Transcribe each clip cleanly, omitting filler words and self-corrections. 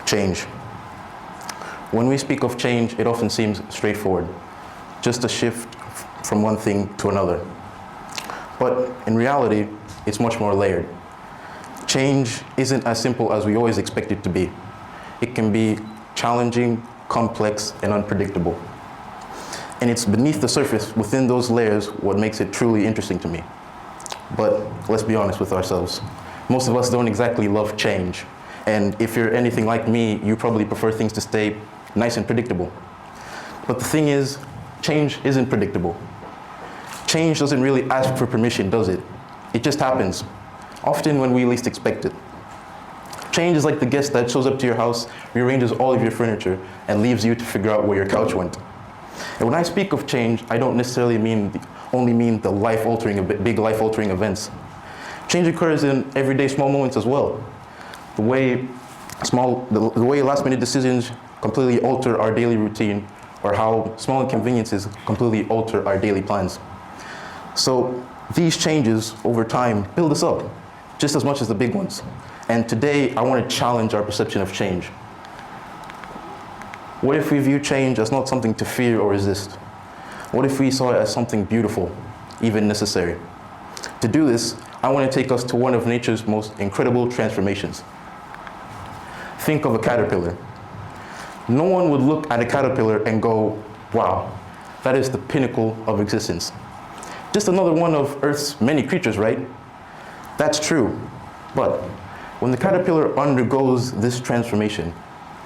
Change. When we speak of change, it often seems straightforward, just a shift from one thing to another. But in reality, it's much more layered. Change isn't as simple as we always expect it to be. It can be challenging, complex, and unpredictable. And it's beneath the surface, within those layers, what makes it truly interesting to me. But let's be honest with ourselves. Most of us don't exactly love change. And if you're anything like me, you probably prefer things to stay nice and predictable. But the thing is, change isn't predictable. Change doesn't really ask for permission, does it? It just happens, often when we least expect it. Change is like the guest that shows up to your house, rearranges all of your furniture, and leaves you to figure out where your couch went. And when I speak of change, I don't necessarily only mean the big life-altering events. Change occurs in everyday small moments as well. The way last-minute decisions completely alter our daily routine, or how small inconveniences completely alter our daily plans. So these changes over time build us up, just as much as the big ones. And today, I want to challenge our perception of change. What if we view change as not something to fear or resist? What if we saw it as something beautiful, even necessary? To do this, I want to take us to one of nature's most incredible transformations. Think of a caterpillar. No one would look at a caterpillar and go, wow, that is the pinnacle of existence. Just another one of Earth's many creatures, right? That's true. But when the caterpillar undergoes this transformation,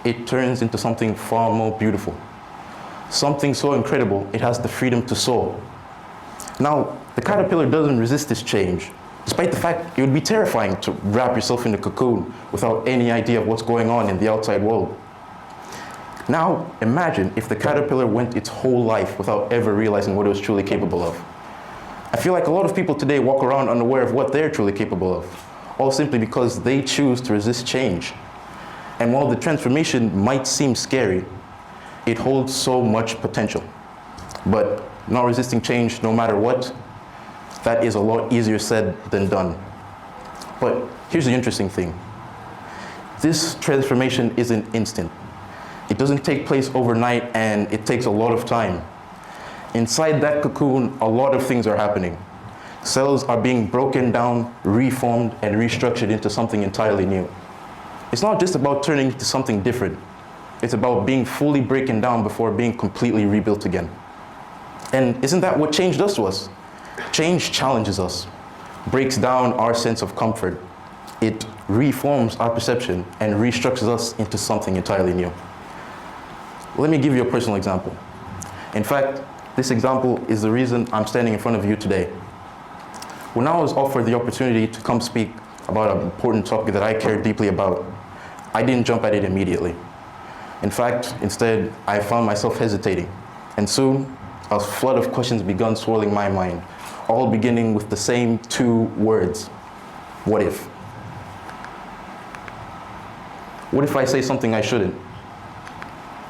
it turns into something far more beautiful. Something so incredible, it has the freedom to soar. Now, the caterpillar doesn't resist this change, despite the fact it would be terrifying to wrap yourself in a cocoon without any idea of what's going on in the outside world. Now, imagine if the caterpillar went its whole life without ever realizing what it was truly capable of. I feel like a lot of people today walk around unaware of what they're truly capable of, all simply because they choose to resist change. And while the transformation might seem scary, it holds so much potential. But not resisting change no matter what, that is a lot easier said than done. But here's the interesting thing. This transformation isn't instant. It doesn't take place overnight, and it takes a lot of time. Inside that cocoon, a lot of things are happening. Cells are being broken down, reformed, and restructured into something entirely new. It's not just about turning into something different. It's about being fully broken down before being completely rebuilt again. And isn't that what change does to us? Change challenges us, breaks down our sense of comfort. It reforms our perception and restructures us into something entirely new. Let me give you a personal example. In fact, this example is the reason I'm standing in front of you today. When I was offered the opportunity to come speak about an important topic that I care deeply about, I didn't jump at it immediately. In fact, instead, I found myself hesitating. And soon, a flood of questions began swirling my mind, all beginning with the same two words: what if? What if I say something I shouldn't?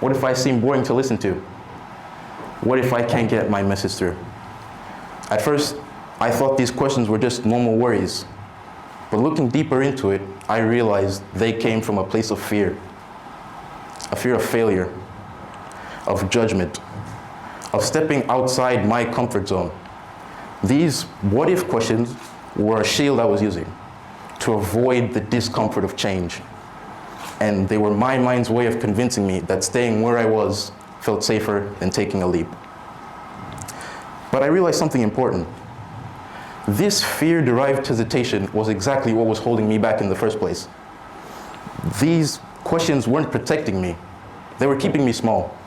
What if I seem boring to listen to? What if I can't get my message through? At first, I thought these questions were just normal worries. But looking deeper into it, I realized they came from a place of fear. A fear of failure, of judgment, of stepping outside my comfort zone. These what if questions were a shield I was using to avoid the discomfort of change. And they were my mind's way of convincing me that staying where I was felt safer than taking a leap. But I realized something important. This fear-derived hesitation was exactly what was holding me back in the first place. These questions weren't protecting me. They were keeping me small.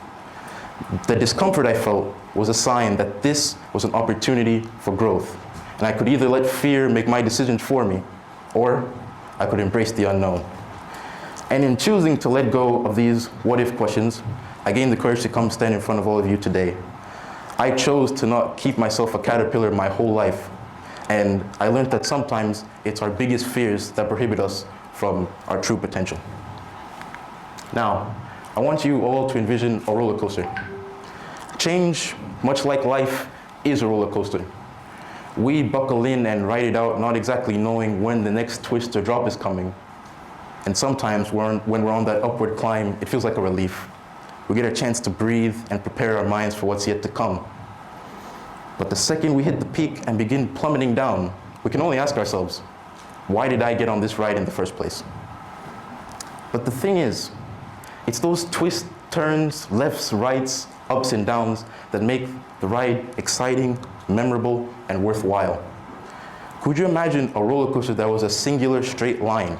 The discomfort I felt was a sign that this was an opportunity for growth. And I could either let fear make my decisions for me, or I could embrace the unknown. And in choosing to let go of these what-if questions, I gained the courage to come stand in front of all of you today. I chose to not keep myself a caterpillar my whole life. And I learned that sometimes it's our biggest fears that prohibit us from our true potential. Now, I want you all to envision a roller coaster. Change, much like life, is a roller coaster. We buckle in and ride it out, not exactly knowing when the next twist or drop is coming. And sometimes when we're on that upward climb, it feels like a relief. We get a chance to breathe and prepare our minds for what's yet to come. But the second we hit the peak and begin plummeting down, we can only ask ourselves, why did I get on this ride in the first place? But the thing is, it's those twists, turns, lefts, rights, ups and downs that make the ride exciting, memorable, and worthwhile. Could you imagine a roller coaster that was a singular straight line?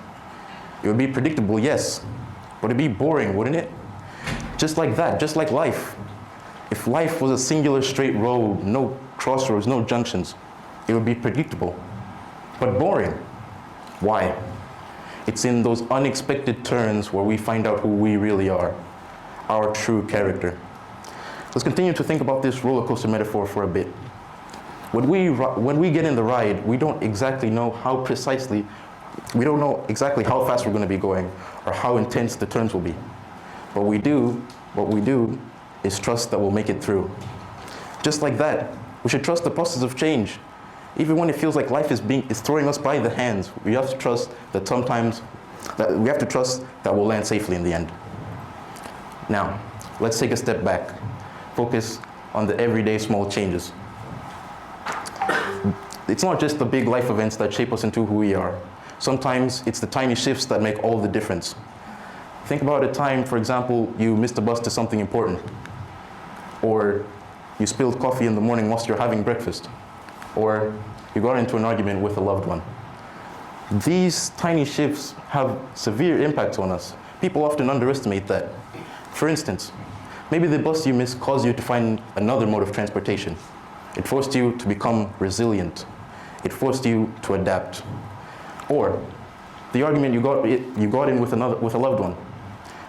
It would be predictable, yes, but it'd be boring, wouldn't it? Just like that, just like life. If life was a singular straight road, no crossroads, no junctions, it would be predictable, but boring. Why? It's in those unexpected turns where we find out who we really are, our true character. Let's continue to think about this roller coaster metaphor for a bit. When we get in the ride, we don't exactly know how precisely, we don't know exactly how fast we're going to be going or how intense the turns will be. But what we do is trust that we'll make it through. Just like that, we should trust the process of change. Even when it feels like life is throwing us by the hands, we have to trust that we'll land safely in the end. Now, let's take a step back. Focus on the everyday small changes. It's not just the big life events that shape us into who we are. Sometimes it's the tiny shifts that make all the difference. Think about a time, for example, you missed a bus to something important, or you spilled coffee in the morning whilst you're having breakfast, or you got into an argument with a loved one. These tiny shifts have severe impacts on us. People often underestimate that. For instance, maybe the bus you missed caused you to find another mode of transportation. It forced you to become resilient. It forced you to adapt. Or the argument you got in with a loved one.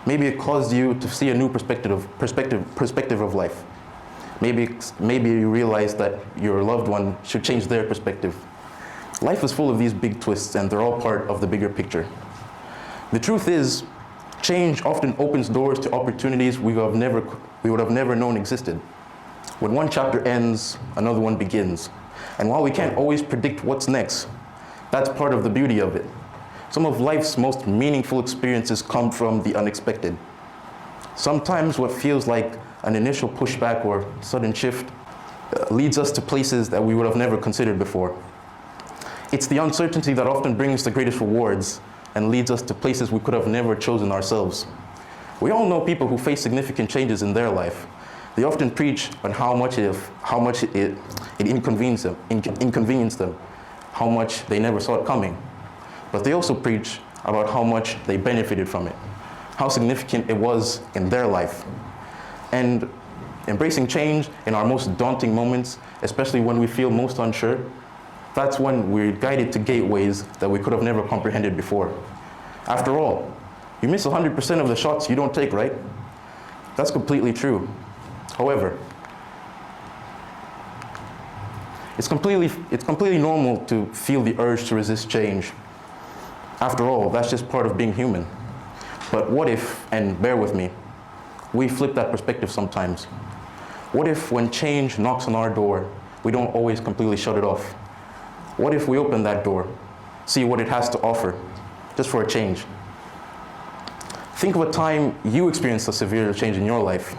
Maybe it caused you to see a new perspective of life. Maybe you realized that your loved one should change their perspective. Life is full of these big twists, and they're all part of the bigger picture. The truth is, change often opens doors to opportunities we would have never known existed. When one chapter ends, another one begins. And while we can't always predict what's next, that's part of the beauty of it. Some of life's most meaningful experiences come from the unexpected. Sometimes what feels like an initial pushback or sudden shift leads us to places that we would have never considered before. It's the uncertainty that often brings the greatest rewards and leads us to places we could have never chosen ourselves. We all know people who face significant changes in their life. They often preach on how much it inconvenienced them, how much they never saw it coming. But they also preach about how much they benefited from it, how significant it was in their life. And embracing change in our most daunting moments, especially when we feel most unsure, that's when we're guided to gateways that we could have never comprehended before. After all, you miss 100% of the shots you don't take, right? That's completely true. However, it's completely normal to feel the urge to resist change. After all, that's just part of being human. But what if, and bear with me, we flip that perspective sometimes? What if when change knocks on our door, we don't always completely shut it off? What if we open that door, see what it has to offer, just for a change? Think of a time you experienced a severe change in your life.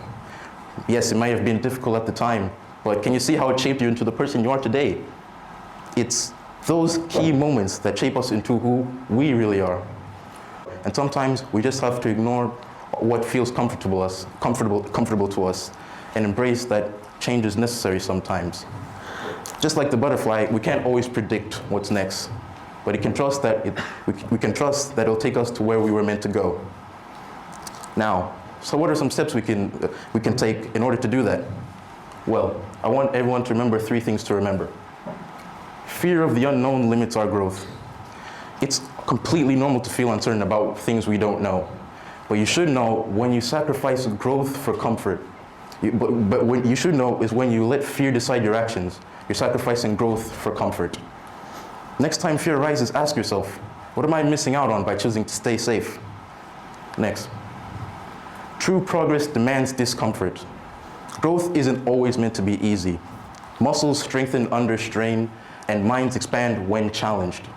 Yes, it might have been difficult at the time, but can you see how it shaped you into the person you are today? It's those key moments that shape us into who we really are. And sometimes we just have to ignore what feels comfortable to us and embrace that change is necessary sometimes. Just like the butterfly, we can't always predict what's next, but we can trust that it'll take us to where we were meant to go. Now, so what are some steps we can take in order to do that? Well, I want everyone to remember 3 things to remember. Fear of the unknown limits our growth. It's completely normal to feel uncertain about things we don't know. But you should know when you sacrifice growth for comfort. But what you should know is when you let fear decide your actions, you're sacrificing growth for comfort. Next time fear arises, ask yourself, what am I missing out on by choosing to stay safe? Next. True progress demands discomfort. Growth isn't always meant to be easy. Muscles strengthen under strain, and minds expand when challenged.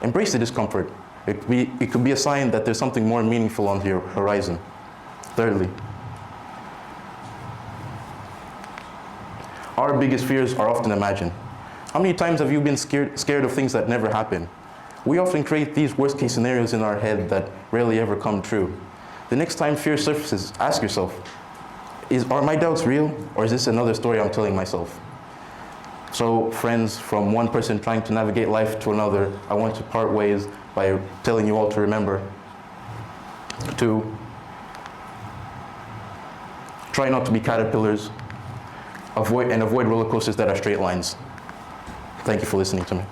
Embrace the discomfort. It could be a sign that there's something more meaningful on your horizon. Thirdly, our biggest fears are often imagined. How many times have you been scared of things that never happen? We often create these worst-case scenarios in our head that rarely ever come true. The next time fear surfaces, ask yourself, are my doubts real, or is this another story I'm telling myself? So, friends, from one person trying to navigate life to another, I want to part ways by telling you all to remember to try not to be caterpillars, avoid roller coasters that are straight lines. Thank you for listening to me.